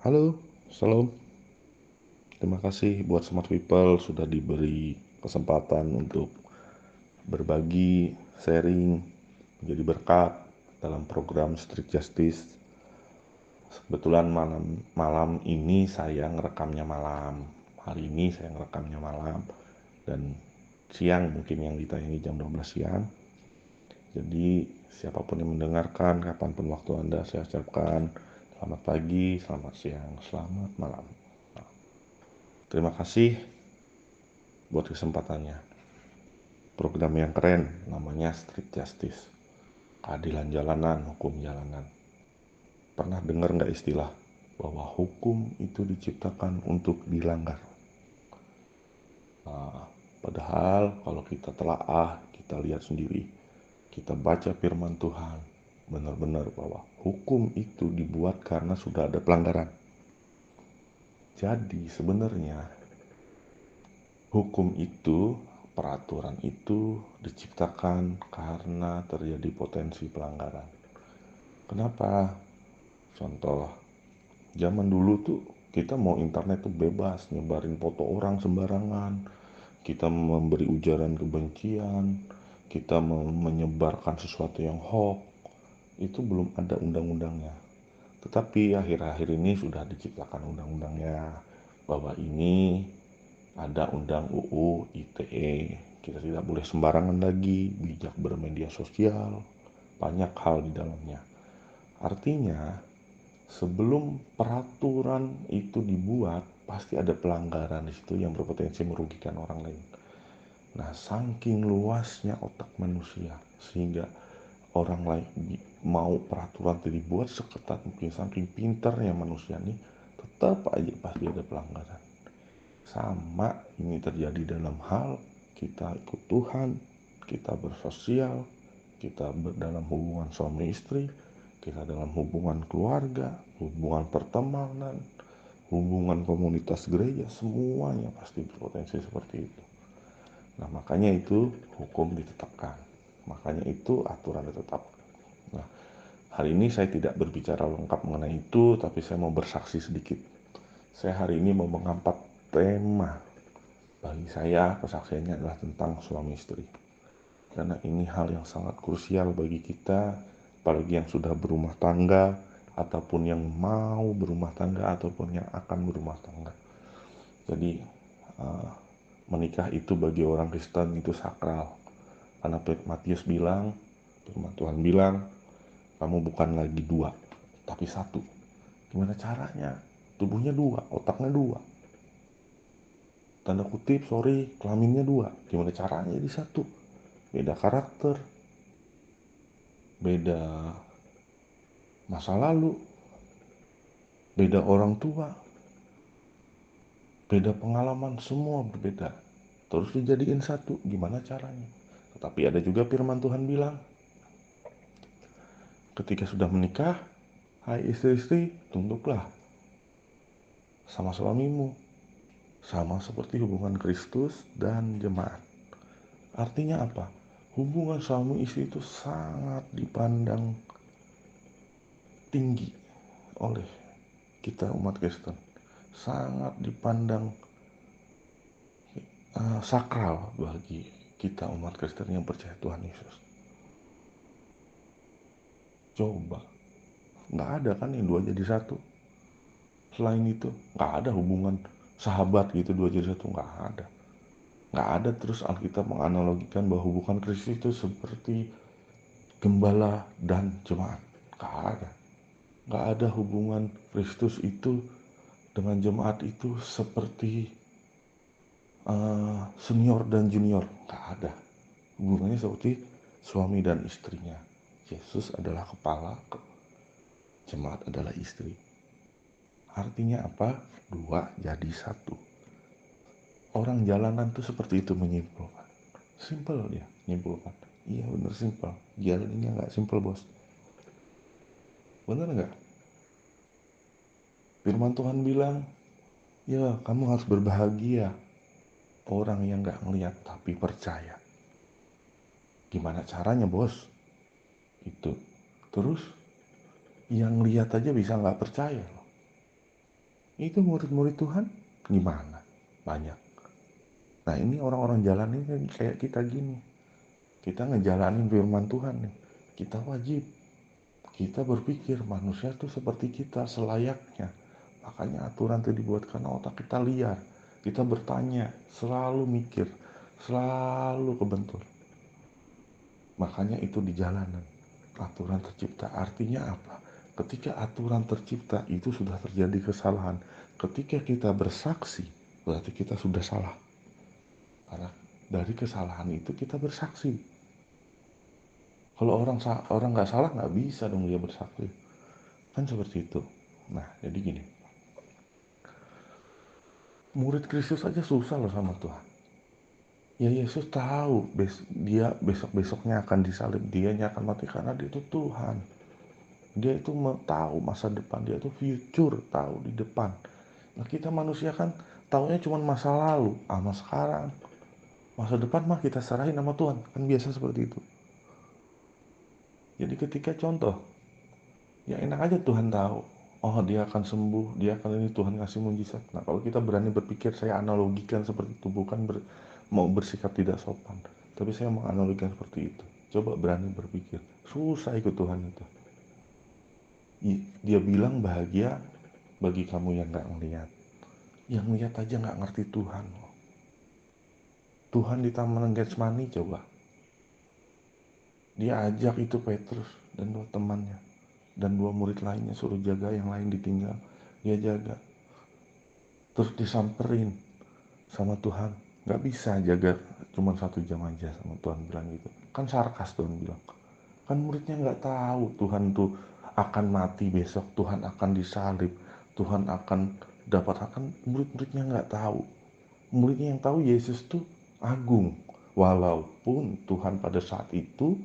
Halo, Salam. Terima kasih buat Smart People sudah diberi kesempatan untuk berbagi, sharing, menjadi berkat dalam program Street Justice. Kebetulan malam ini saya ngerekamnya malam. Hari ini saya ngerekamnya malam dan siang mungkin yang ditayangi jam 12 siang. Jadi siapapun yang mendengarkan, kapanpun waktu Anda, saya ucapkan selamat pagi, selamat siang, selamat malam. Terima kasih buat kesempatannya. Program yang keren namanya Street Justice. Keadilan jalanan, hukum jalanan. Pernah dengar nggak istilah bahwa hukum itu diciptakan untuk dilanggar? Nah, padahal kalau kita telaah, kita lihat sendiri, kita baca firman Tuhan, benar-benar bahwa hukum itu dibuat karena sudah ada pelanggaran. Jadi sebenarnya hukum itu, peraturan itu diciptakan karena terjadi potensi pelanggaran. Kenapa? Contoh, zaman dulu tuh kita mau internet tuh bebas, nyebarin foto orang sembarangan, kita memberi ujaran kebencian, kita menyebarkan sesuatu yang hoax, itu belum ada undang-undangnya. Tetapi akhir-akhir ini sudah diciptakan undang-undangnya, bahwa ini ada undang UU ITE. Kita tidak boleh sembarangan lagi, bijak bermedia sosial, banyak hal di dalamnya. Artinya, sebelum peraturan itu dibuat, pasti ada pelanggaran di situ yang berpotensi merugikan orang lain. Nah, saking luasnya otak manusia, sehingga orang lain mau peraturan itu dibuat seketat mungkin, saking pintarnya manusia nih, tetap aja pasti ada pelanggaran. Sama ini terjadi dalam hal kita ikut Tuhan, kita bersosial, kita dalam hubungan suami istri, kita dalam hubungan keluarga, hubungan pertemanan, hubungan komunitas gereja, semuanya pasti berpotensi seperti itu. Nah, makanya itu hukum ditetapkan. Makanya itu aturan ditetapkan. Nah, hari ini saya tidak berbicara lengkap mengenai itu, tapi saya mau bersaksi sedikit. Saya hari ini mau mengangkat tema. Bagi saya, kesaksiannya adalah tentang suami istri. Karena ini hal yang sangat krusial bagi kita, apalagi yang sudah berumah tangga, ataupun yang mau berumah tangga, ataupun yang akan berumah tangga. Jadi, menikah itu bagi orang Kristen itu sakral. Karena Matius bilang, firman Tuhan bilang, kamu bukan lagi dua, tapi satu. Gimana caranya? Tubuhnya dua, otaknya dua. Tanda kutip, sorry, kelaminnya dua. Gimana caranya jadi satu? Beda karakter, beda masa lalu, beda orang tua, beda pengalaman, semua berbeda. Terus dijadiin satu, gimana caranya? Tetapi ada juga firman Tuhan bilang, ketika sudah menikah, hai istri-istri, tunduklah sama suamimu, sama seperti hubungan Kristus dan jemaat. Artinya apa? Hubungan suami istri itu sangat dipandang tinggi oleh kita umat Kristen. Sangat dipandang sakral bagi kita umat Kristen yang percaya Tuhan Yesus. Coba, nggak ada kan yang dua jadi satu. Selain itu, nggak ada hubungan sahabat gitu dua jadi satu, nggak ada. Nggak ada. Terus Alkitab menganalogikan bahwa hubungan Kristus itu seperti gembala dan jemaat. Nggak ada. Nggak ada hubungan Kristus itu dengan jemaat itu seperti senior dan junior. Nggak ada. Hubungannya seperti suami dan istrinya. Yesus adalah kepala, jemaat adalah istri. Artinya apa? Dua jadi satu. Orang jalanan tuh seperti itu menyimpulkan. Simple dia menyimpulkan. Iya bener simple. Jalannya nggak simple bos. Bener nggak? Firman Tuhan bilang, ya kamu harus berbahagia. Orang yang nggak ngeliat tapi percaya. Gimana caranya bos? Itu. Terus yang lihat aja bisa nggak percaya loh. Itu murid-murid Tuhan gimana? Banyak. Nah ini orang-orang jalan ini kayak kita gini. Kita ngejalanin firman Tuhan nih. Kita wajib. Kita berpikir manusia tuh seperti kita selayaknya. Makanya aturan itu dibuat karena otak kita liar. Kita bertanya, selalu mikir, selalu kebentur. Makanya itu di jalanan. Aturan tercipta artinya apa? Ketika aturan tercipta itu sudah terjadi kesalahan. Ketika kita bersaksi, berarti kita sudah salah. Karena dari kesalahan itu kita bersaksi. Kalau orang nggak salah nggak bisa dong dia bersaksi. Kan seperti itu. Nah, jadi gini. Murid Kristus aja susah loh sama Tuhan. Ya Yesus tahu dia besok-besoknya akan disalib, dianya akan mati karena dia itu Tuhan. Dia itu tahu masa depan, dia itu future, tahu di depan. Nah kita manusia kan taunya cuma masa lalu, sama sekarang. Masa depan mah kita serahin sama Tuhan, kan biasa seperti itu. Jadi ketika contoh, ya enak aja Tuhan tahu. Oh dia akan sembuh, dia akan ini, Tuhan ngasih mujizat. Nah kalau kita berani berpikir, saya analogikan seperti itu, bukan mau bersikap tidak sopan. Tapi saya mau analogikan seperti itu. Coba berani berpikir, susah ikut Tuhan itu. Dia bilang bahagia bagi kamu yang gak ngeliat. Yang lihat aja gak ngerti Tuhan. Tuhan di Taman Getsemani coba. Dia ajak itu Petrus dan dua temannya. Dan dua murid lainnya suruh jaga, yang lain ditinggal. Dia jaga. Terus disamperin sama Tuhan. Gak bisa jaga cuma 1 jam aja sama Tuhan bilang gitu. Kan sarkas Tuhan bilang. Kan muridnya gak tahu Tuhan tuh akan mati besok. Tuhan akan disalib. Tuhan akan murid-muridnya gak tahu. Muridnya yang tahu Yesus tuh agung. Walaupun Tuhan pada saat itu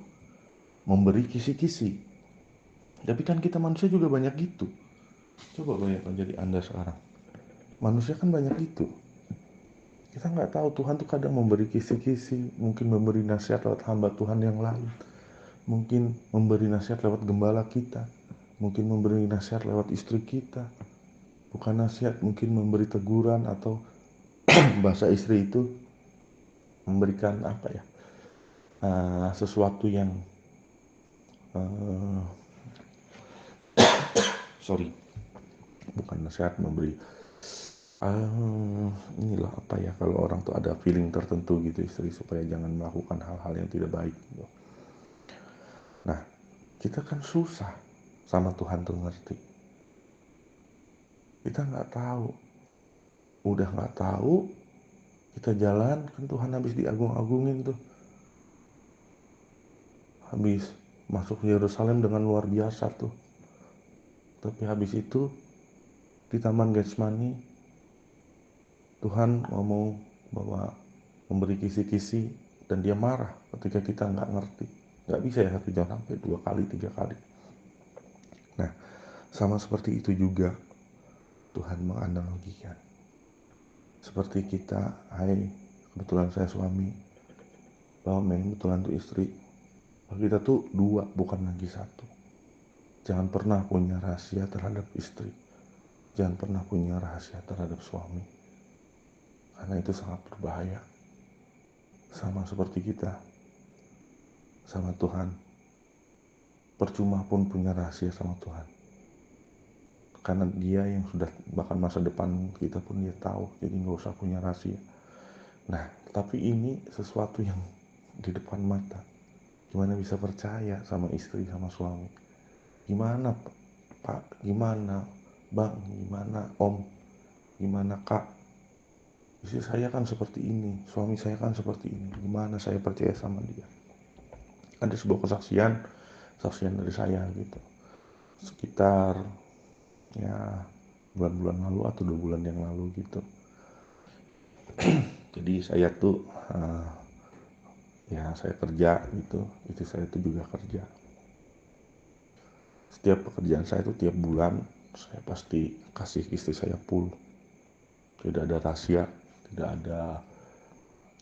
memberi kisi-kisi. Tapi kan kita manusia juga banyak gitu. Coba bayangkan jadi Anda sekarang. Manusia kan banyak gitu. Kita nggak tahu Tuhan tuh kadang memberi kisi-kisi. Mungkin memberi nasihat lewat hamba Tuhan yang lain. Mungkin memberi nasihat lewat gembala kita. Mungkin memberi nasihat lewat istri kita. Bukan nasihat, mungkin memberi teguran atau bahasa istri itu memberikan apa ya, sesuatu yang bukan nasihat, memberi inilah apa ya, kalau orang tuh ada feeling tertentu gitu istri supaya jangan melakukan hal-hal yang tidak baik gitu. Nah kita kan susah sama Tuhan tuh ngerti. Kita nggak tahu, udah nggak tahu, kita jalan kan Tuhan habis diagung-agungin tuh, habis masuk Yerusalem dengan luar biasa tuh. Tapi habis itu di Taman Getsemani Tuhan ngomong bahwa memberi kisi-kisi dan dia marah ketika kita nggak ngerti. Nggak bisa ya 1 jam sampai 2 kali 3 kali. Nah sama seperti itu juga Tuhan menganalogikan. Seperti kita, kebetulan saya suami, bahwa kebetulan tuh istri, kita tuh 2 bukan lagi 1. Jangan pernah punya rahasia terhadap istri. Jangan pernah punya rahasia terhadap suami. Karena itu sangat berbahaya. Sama seperti kita sama Tuhan. Percuma pun punya rahasia sama Tuhan. Karena dia yang sudah, bahkan masa depan kita pun dia tahu. Jadi gak usah punya rahasia. Nah, tapi ini sesuatu yang di depan mata. Gimana bisa percaya sama istri, sama suami? Gimana Pak? Gimana Bang? Gimana Om? Gimana Kak? Istri saya kan seperti ini, suami saya kan seperti ini. Gimana saya percaya sama dia? Ada sebuah kesaksian dari saya gitu. Sekitar ya bulan-bulan lalu atau 2 bulan yang lalu gitu. Jadi saya tuh ya saya kerja gitu, istri saya tuh juga kerja. Setiap pekerjaan saya itu tiap bulan saya pasti kasih istri saya full. Tidak ada rahasia, tidak ada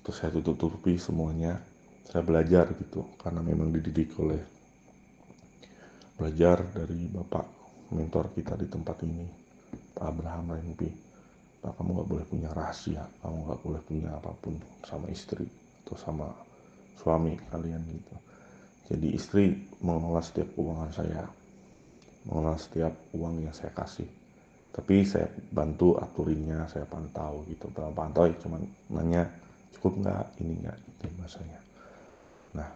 terus saya tutup-tutupi semuanya. Saya belajar gitu karena memang dididik oleh belajar dari bapak mentor kita di tempat ini, Abraham Rempi, nah, kamu nggak boleh punya rahasia, kamu nggak boleh punya apapun sama istri atau sama suami kalian gitu. Jadi istri mengelola setiap keuangan saya, mengelola setiap uang yang saya kasih. Tapi saya bantu aturinnya, saya pantau gitu. Pantau ya cuman nanya cukup nggak, ini nggak, gitu bahasanya. Nah,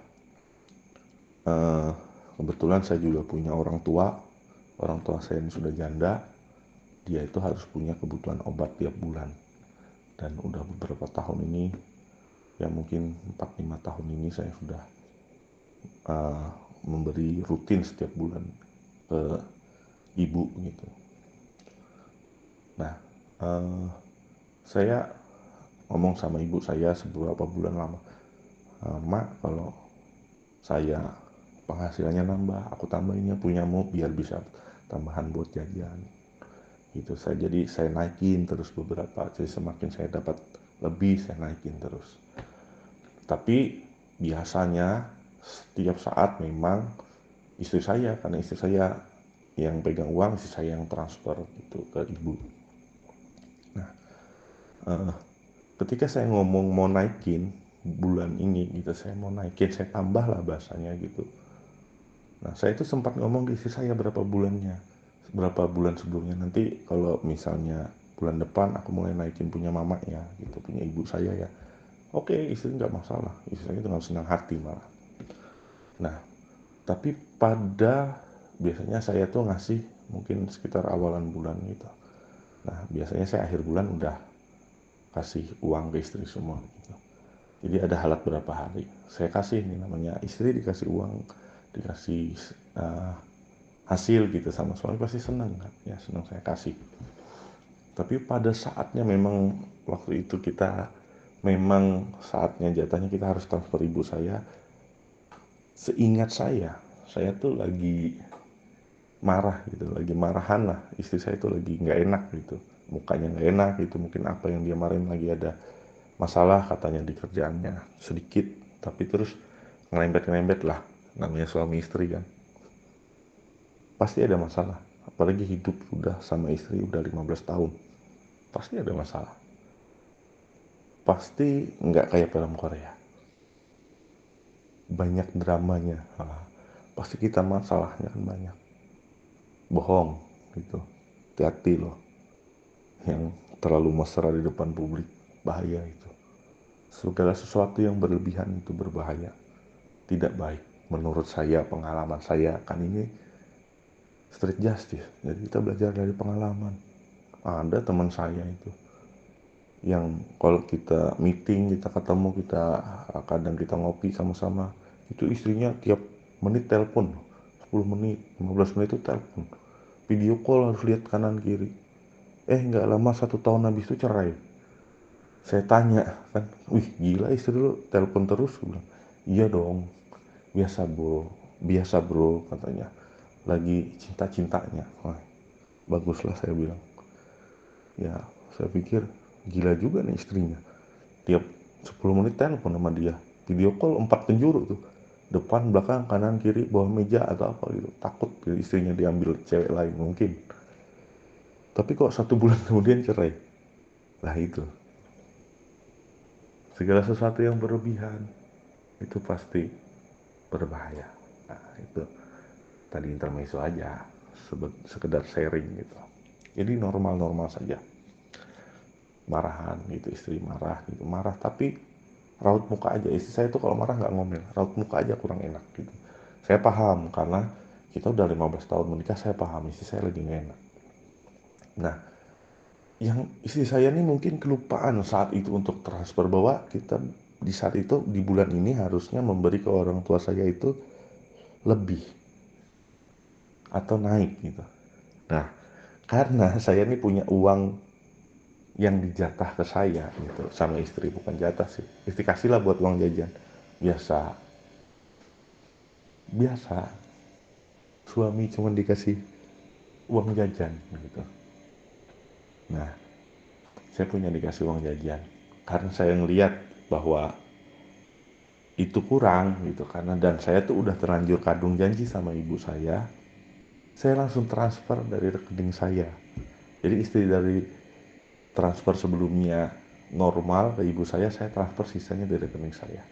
kebetulan saya juga punya orang tua saya yang sudah janda. Dia itu harus punya kebutuhan obat tiap bulan, dan udah beberapa tahun ini, ya mungkin 4-5 tahun ini saya sudah memberi rutin setiap bulan ke ibu gitu. Nah, saya ngomong sama ibu saya seberapa bulan lama, Mak, kalau saya penghasilannya nambah, aku tambahinnya punyamu biar bisa tambahan buat jajan gitu. Jadi saya naikin terus beberapa, jadi semakin saya dapat lebih saya naikin terus. Tapi biasanya setiap saat memang istri saya, karena istri saya yang pegang uang, istri saya yang transfer gitu ke ibu. Nah, ketika saya ngomong mau naikin bulan ini gitu, saya mau naikin, saya tambah lah bahasanya gitu. Nah, saya itu sempat ngomong ke istri saya berapa bulan sebelumnya, nanti kalau misalnya bulan depan aku mulai naikin punya mama ya gitu, punya ibu saya ya. Oke, istri nggak masalah, istri saya dengan senang hati malah. Nah, tapi biasanya saya tuh ngasih mungkin sekitar awalan bulan gitu. Nah, biasanya saya akhir bulan udah kasih uang ke istri semua gitu. Jadi ada halat berapa hari saya kasih, nih namanya istri dikasih uang, dikasih hasil gitu sama suami, pasti senang kan ya, senang saya kasih. Tapi pada saatnya memang waktu itu memang saatnya jatahnya kita harus transfer ibu saya. Seingat saya tuh lagi marah gitu, lagi marahan lah, istri saya tuh lagi nggak enak gitu, mukanya nggak enak gitu, mungkin apa yang dia marahin, lagi ada masalah katanya di kerjaannya sedikit, tapi terus ngelembet lah, namanya suami istri kan, pasti ada masalah, apalagi hidup udah sama istri udah 15 tahun, pasti ada masalah, pasti nggak kayak film Korea, banyak dramanya, pasti kita masalahnya kan banyak, bohong gitu, hati-hati loh yang terlalu mesra di depan publik, bahaya itu. Segala sesuatu yang berlebihan itu berbahaya, tidak baik. Menurut saya, pengalaman saya kan ini street justice, jadi kita belajar dari pengalaman. Ada teman saya itu yang kalau kita meeting, kita ketemu, kadang kita ngopi sama-sama, itu istrinya tiap menit telepon, 10 menit 15 menit itu telepon, video call, harus lihat kanan kiri. Nggak lama 1 tahun habis itu cerai. Saya tanya kan, wih gila istri lu telepon terus, gue bilang iya dong, biasa bro katanya, lagi cinta-cintanya. Wah, baguslah saya bilang. Ya, saya pikir gila juga nih istrinya, tiap 10 menit telepon sama dia, video call 4 penjuru tuh, depan belakang kanan kiri bawah meja atau apa gitu, takut istrinya diambil cewek lain mungkin. Tapi kok 1 bulan kemudian cerai. Lah itu, segala sesuatu yang berlebihan itu pasti berbahaya. Nah, itu tadi intermezzo aja, sekedar sharing gitu. Jadi normal-normal saja, marahan gitu, istri marah gitu, marah tapi raut muka aja. Istri saya tuh kalau marah nggak ngomel, raut muka aja kurang enak gitu. Saya paham karena kita udah 15 tahun menikah, saya paham istri saya lagi nggak enak. Nah, yang istri saya ini mungkin kelupaan saat itu untuk transfer, bahwa kita di saat itu di bulan ini harusnya memberi ke orang tua saya itu lebih atau naik gitu. Nah, karena saya ini punya uang yang dijatah ke saya gitu sama istri, bukan jatah sih, istri kasih lah buat uang jajan biasa, biasa suami cuma dikasih uang jajan gitu. Nah, saya punya dikasih uang jajan karena saya ngelihat bahwa itu kurang gitu, karena dan saya tuh udah terlanjur kadung janji sama ibu saya langsung transfer dari rekening saya Jadi istri dari transfer sebelumnya normal ke ibu saya transfer sisanya dari rekening saya.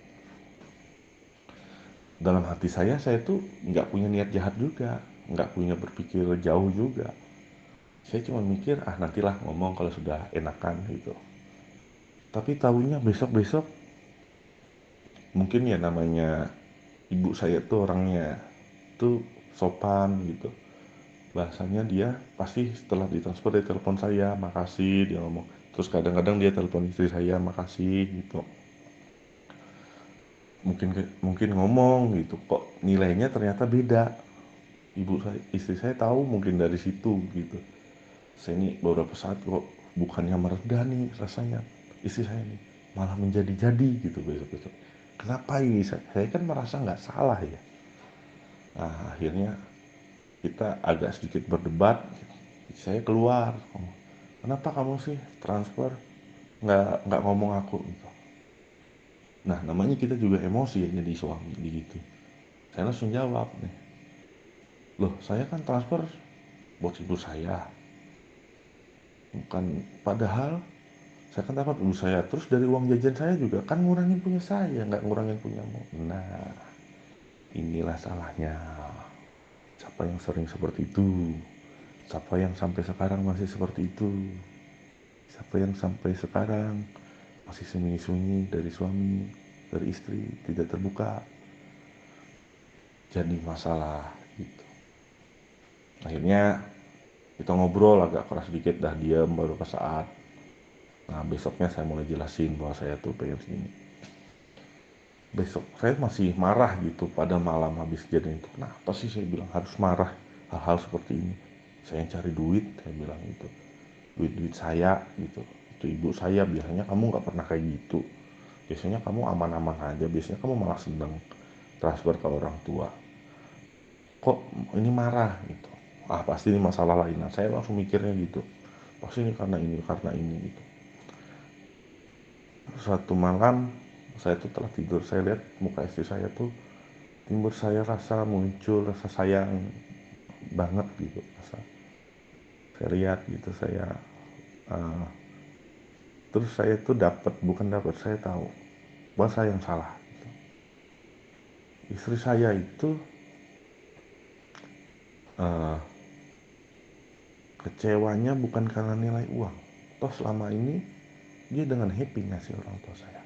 Dalam hati saya tuh nggak punya niat jahat juga, nggak punya berpikir jauh juga. Saya cuma mikir, nantilah ngomong kalau sudah enakan gitu. Tapi tahunya besok-besok, mungkin ya namanya ibu saya tuh orangnya tuh sopan gitu. Bahasanya dia pasti setelah ditransfer dia telepon saya, makasih, dia ngomong. Terus kadang-kadang dia telepon istri saya, makasih gitu. Mungkin ngomong gitu, kok nilainya ternyata beda. Istri saya tahu mungkin dari situ gitu. Saya ini beberapa saat kok bukannya meredah nih rasanya, istri saya nih malah menjadi-jadi gitu besok-besok. Kenapa ini? Saya kan merasa nggak salah ya. Nah akhirnya kita agak sedikit berdebat. Saya keluar, kenapa kamu sih transfer nggak ngomong aku gitu. Nah namanya kita juga emosi ya jadi suami gitu. Saya langsung jawab nih, loh saya kan transfer buat ibu saya, bukan, padahal saya kan dapat ibu saya, terus dari uang jajan saya juga kan ngurangin punya saya, nggak ngurangin punyamu. Nah inilah salahnya. Siapa yang sering seperti itu? Siapa yang sampai sekarang masih seperti itu? Siapa yang sampai sekarang masih sembunyi-sembunyi dari suami, dari istri, tidak terbuka? Jadi masalah gitu. Akhirnya kita ngobrol agak keras sedikit, dah diam beberapa saat. Nah besoknya saya mulai jelasin bahwa saya tuh pengen sini. Besok saya masih marah gitu pada malam habis kejadian itu. Kenapa sih saya bilang harus marah hal-hal seperti ini? Saya yang cari duit, saya bilang gitu. Duit-duit saya gitu. Itu ibu saya, biasanya kamu nggak pernah kayak gitu. Biasanya kamu aman-aman aja, biasanya kamu malah seneng transfer ke orang tua. Kok ini marah gitu? Pasti ini masalah lain. Nah, saya langsung mikirnya gitu. Pasti ini karena ini gitu. Suatu malam saya tuh telah tidur, saya lihat muka istri saya tuh timbul saya rasa muncul rasa sayang banget gitu, rasa saya lihat gitu uh, terus saya tuh bukan dapat, saya tahu bahwa saya yang salah gitu. Istri saya itu uh, kecewanya bukan karena nilai uang, toh selama ini dia dengan happy ngasih orang tua saya.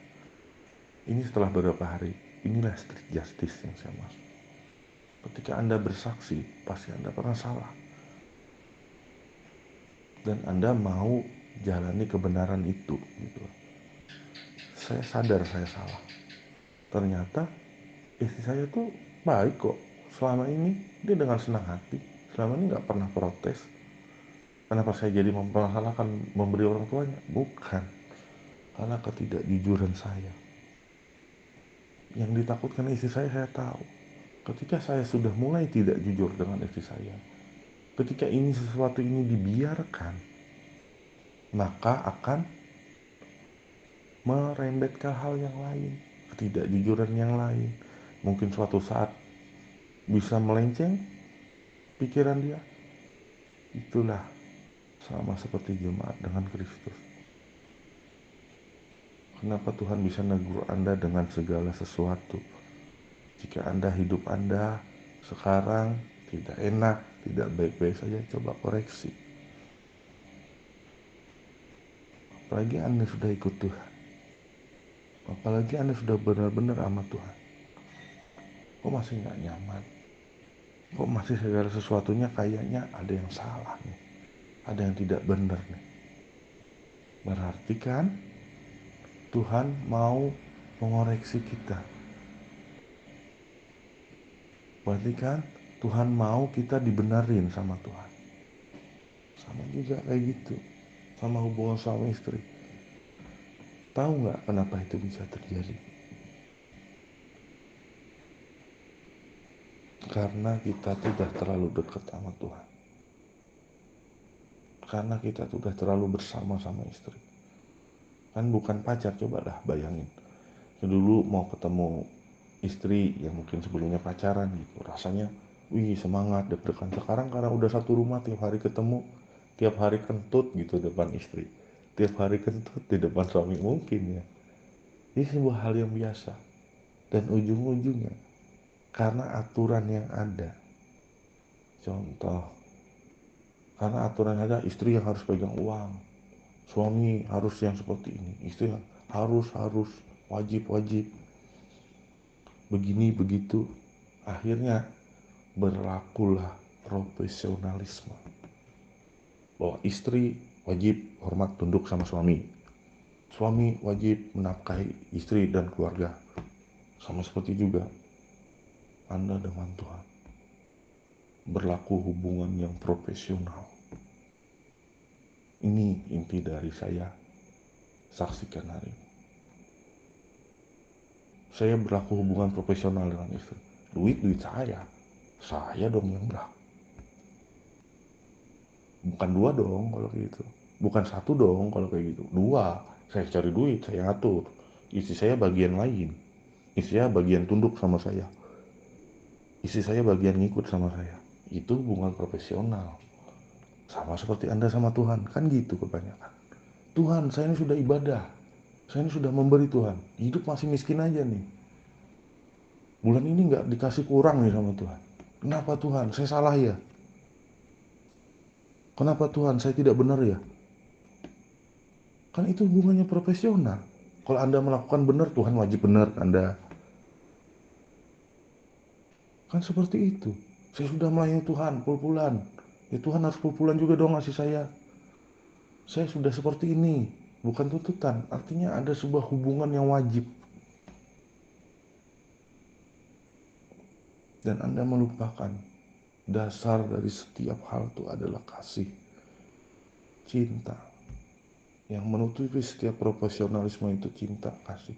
Ini setelah beberapa hari, inilah street justice yang saya maksud. Ketika Anda bersaksi, pasti Anda pernah salah. Dan Anda mau jalani kebenaran itu gitu. Saya sadar saya salah. Ternyata istri saya tuh baik kok. Selama ini dia dengan senang hati. Selama ini nggak pernah protes. Kenapa saya jadi mempermasalahkan memberi orang tuanya? Bukan. Karena ketidakjujuran saya. Yang ditakutkan istri saya tahu. Ketika saya sudah mulai tidak jujur dengan istri saya, ketika sesuatu ini dibiarkan, maka akan merembet ke hal yang lain, ketidakjujuran yang lain. Mungkin suatu saat bisa melenceng pikiran dia. Itulah sama seperti jemaat dengan Kristus. Kenapa Tuhan bisa negur Anda dengan segala sesuatu? Jika hidup Anda sekarang tidak enak, tidak baik-baik saja, coba koreksi. Apalagi Anda sudah ikut Tuhan. Apalagi Anda sudah benar-benar sama Tuhan. Kok masih nggak nyaman? Kok masih segala sesuatunya kayaknya ada yang salah nih? Ada yang tidak benar nih? Berarti kan Tuhan mau mengoreksi kita. Berarti kan Tuhan mau kita dibenerin sama Tuhan. Sama juga kayak gitu. Sama hubungan suami istri. Tahu nggak kenapa itu bisa terjadi? Karena kita sudah terlalu dekat sama Tuhan. Karena kita sudah terlalu bersama sama istri. Kan bukan pacar, coba dah bayangin. Dulu mau ketemu istri yang mungkin sebelumnya pacaran gitu, rasanya wih semangat deg-degan. Sekarang karena udah satu rumah tiap hari ketemu, tiap hari kentut gitu depan istri, tiap hari kentut di depan suami mungkin ya. Ini sebuah hal yang biasa. Dan ujung-ujungnya karena aturan yang ada. Contoh, karena aturan yang ada, istri yang harus pegang uang, suami harus yang seperti ini, istri yang harus wajib begini begitu. Akhirnya berlakulah profesionalisme bahwa istri wajib hormat tunduk sama suami, suami wajib menafkahi istri dan keluarga. Sama seperti juga Anda dengan Tuhan, berlaku hubungan yang profesional. Ini inti dari saya saksikan hari ini. Saya berlaku hubungan profesional dengan istri. Duit saya dong yang berhak. Bukan dua dong kalau kayak gitu. Bukan satu dong kalau kayak gitu. Dua, saya cari duit, saya atur. Istri saya bagian lain. Istri saya bagian tunduk sama saya. Istri saya bagian ngikut sama saya. Itu hubungan profesional. Sama seperti Anda sama Tuhan. Kan gitu kebanyakan. Tuhan, saya ini sudah ibadah. Saya ini sudah memberi Tuhan. Hidup masih miskin aja nih. Bulan ini nggak dikasih kurang nih sama Tuhan. Kenapa Tuhan? Saya salah ya? Kenapa Tuhan? Saya tidak benar ya? Kan itu hubungannya profesional. Kalau Anda melakukan benar, Tuhan wajib benar Anda. Kan seperti itu. Saya sudah melayani Tuhan pul-pulan. Ya Tuhan harus pul-pulan juga dong ngasih saya. Saya sudah seperti ini. Bukan tuntutan. Artinya ada sebuah hubungan yang wajib. Dan Anda melupakan dasar dari setiap hal itu adalah kasih, cinta. Yang menutupi setiap profesionalisme itu cinta, kasih.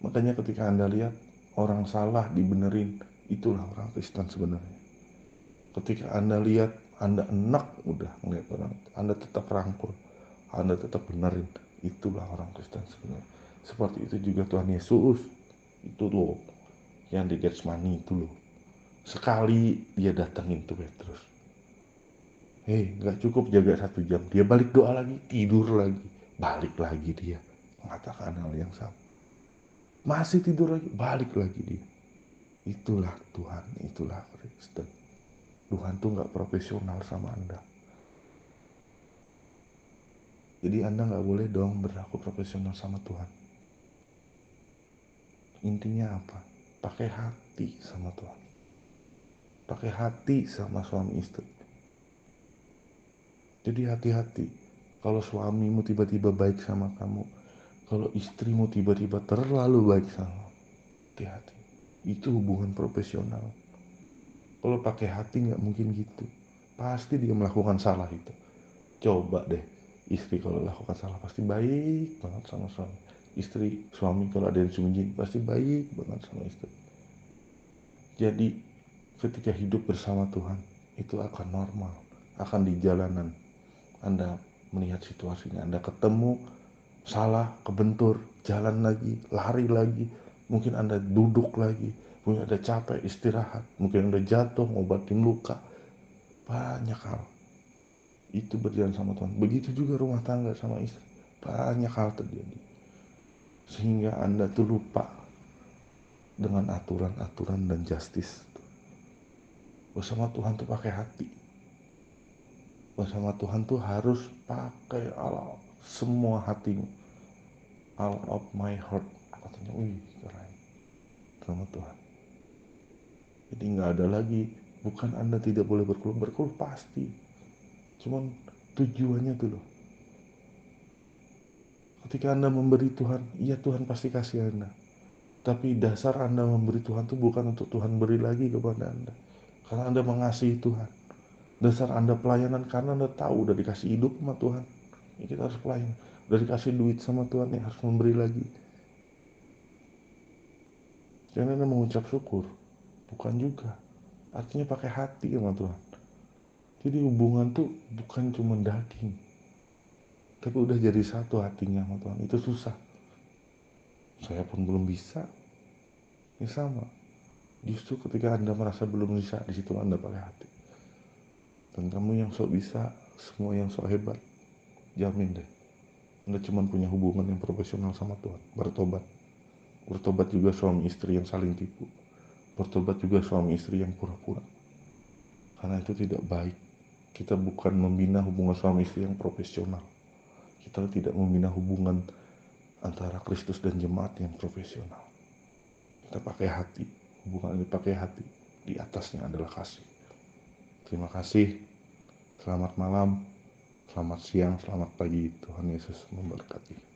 Makanya ketika Anda lihat orang salah dibenerin, itulah orang Kristen sebenarnya. Ketika Anda lihat Anda enak udah ngeliat orang, Anda tetap rangkul, Anda tetap benerin, itulah orang Kristen sebenarnya. Seperti itu juga Tuhan Yesus, itu loh yang di Getsemani itu loh. Sekali dia datangin tuh Petrus, nggak cukup jaga 1 jam, dia balik doa lagi, tidur lagi, balik lagi dia mengatakan hal yang sama, masih tidur lagi, balik lagi dia. Itulah Tuhan, itulah Kristen. Tuhan tuh nggak profesional sama Anda. Jadi Anda nggak boleh dong berlaku profesional sama Tuhan. Intinya apa? Pakai hati sama Tuhan. Pakai hati sama suami istri. Jadi hati-hati. Kalau suamimu tiba-tiba baik sama kamu, kalau istrimu tiba-tiba terlalu baik sama, hati-hati. Itu hubungan profesional. Kalau pakai hati nggak mungkin gitu. Pasti dia melakukan salah itu. Coba deh, istri kalau lakukan salah pasti baik banget sama suami. Suami kalau ada yang sembunyi pasti baik banget sama istri. Jadi ketika hidup bersama Tuhan itu akan normal, akan di jalanan Anda melihat situasinya, Anda ketemu salah, kebentur, jalan lagi, lari lagi, mungkin Anda duduk lagi, mungkin Anda capek istirahat, mungkin Anda jatuh ngobatin luka, banyak hal itu berjalan sama Tuhan. Begitu juga rumah tangga sama istri, banyak hal terjadi sehingga Anda tuh lupa dengan aturan-aturan dan justice. Bersama Tuhan tuh pakai hati, bersama Tuhan tuh harus pakai semua hatimu, all of my heart katanya. Wih keren sama Tuhan. Jadi nggak ada lagi, bukan Anda tidak boleh berkeluh pasti, cuman tujuannya tuh loh. Ketika Anda memberi Tuhan, iya Tuhan pasti kasih Anda. Tapi dasar Anda memberi Tuhan itu bukan untuk Tuhan beri lagi kepada Anda. Karena Anda mengasihi Tuhan. Dasar Anda pelayanan karena Anda tahu udah dikasih hidup sama Tuhan. Ya, kita harus pelayan. Udah dikasih duit sama Tuhan, ya harus memberi lagi. Jangan Anda mengucap syukur. Bukan juga. Artinya pakai hati sama Tuhan. Jadi hubungan tuh bukan cuma daging. Tapi udah jadi satu hatinya sama Tuhan. Itu susah. Saya pun belum bisa. Ini sama. Justru ketika Anda merasa belum bisa, di situ Anda pakai hati. Dan kamu yang sok bisa, semua yang sok hebat, jamin deh, Anda cuma punya hubungan yang profesional sama Tuhan. Bertobat. Bertobat juga suami istri yang saling tipu. Bertobat juga suami istri yang pura-pura. Karena itu tidak baik. Kita bukan membina hubungan suami istri yang profesional. Kita tidak membina hubungan antara Kristus dan jemaat yang profesional. Kita pakai hati. Hubungan ini pakai hati. Di atasnya adalah kasih. Terima kasih. Selamat malam. Selamat siang, selamat pagi. Tuhan Yesus memberkati.